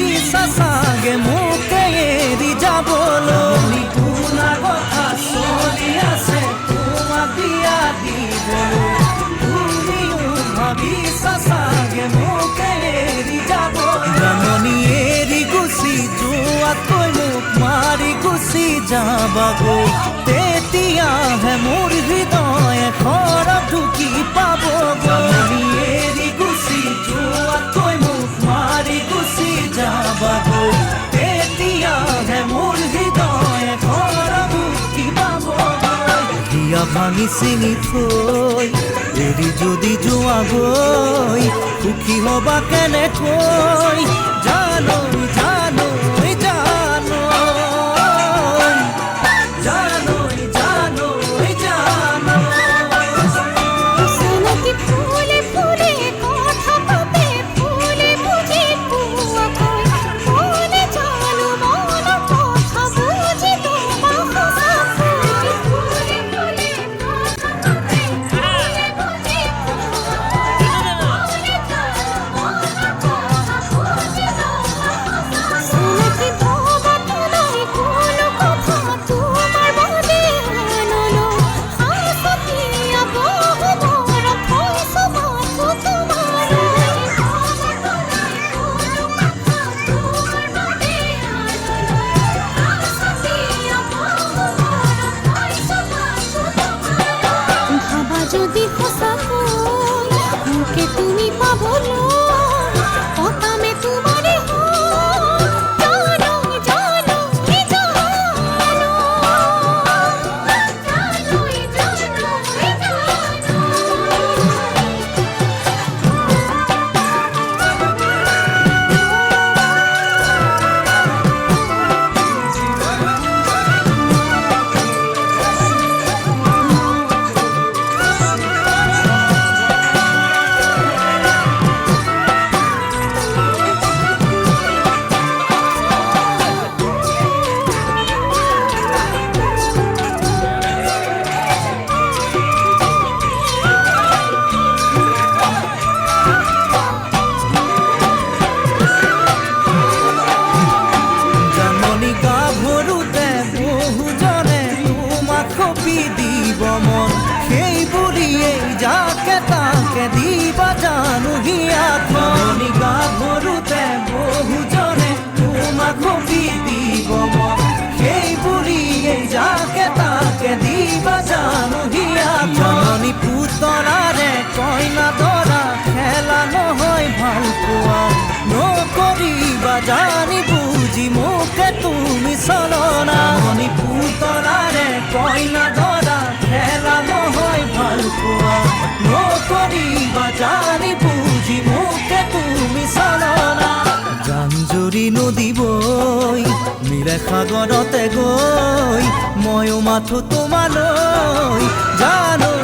ভাবিছা চাগে মোকে এৰি যাবলৈ পুনা কথা চলি আছে তোমাক বিয়া দিবলৈ তুমিও ভাবিছা চাগে মোকে এৰি যাবলৈ জাননী এৰি গুচি যোৱাতকৈ মোক মাৰি গুচি যাবাগৈ তেতিয়াহে মোৰ হৃদয়ে ঘৰত ঢুকি পাব জাননী এৰি গুচি যোৱাতকৈ মোক মাৰি গুচি যাবাগৈ তেতিয়াহে মোৰ হৃদয়ে ঘৰত ঢুকি পাবগৈ হিয়া ভাঙি চিঙি থৈ এৰি যদি যোৱাগৈ সুখী হবা কেনেকৈ জানৈ জানৈ জানৈ জানৈ জানৈ সোনাকি ফুলে ফুলে কথা পাতে ফুলে বুঝি পুয়াকৈ ফুলে জানো মন কথা বুঝি তোমা সঁচাকৈ ফুলে ফুলে কথা পাতে ফুলে বুঝি ফুলে জানো মন কথা বুঝি তোমা সোনাকি ভবা তোলাই কোনো কথা তোমার বাদে আনলো হাসতিয়া বহু বড় ফয়সা মাথো তোমার ভবা তোলাই কোনো কথা তোমার বাদে আনলো হাসতিয়া বহু বড় ফয়সা মাথো তোমার ভাবা যদি সঁচাকৈ মোকে তুমি পাবলৈ পতামে তোমারে জানৈ জানৈ জানৈ জানৈ জাননী গাভৰুতে বহুজনে তোমাক কপি দিব মন সেই বুলিয়েই যাকে তাকে দিবা জানো হিয়াক জাননী গাভৰুতে বহুজনে তোমাক কপি দিব মন সেই বুলিয়েই যাকে তাকে দিবা জানো হিয়াক জাননী পুতলাৰে কইনা দৰা খেলা নহয় ভাল পোৱা নকৰিবা জানি বুজি মোকে তুমি চলনা মনি পুতলাৰে কইনা দৰা খেলা নহয় ভাল পোৱা নকৰিবা জানি বুজি মোকে তুমি চলনা জান-জুৰি নদী বৈ মিলে সাগৰতে গৈ ময়ো মাথো তোমালৈ জানৈ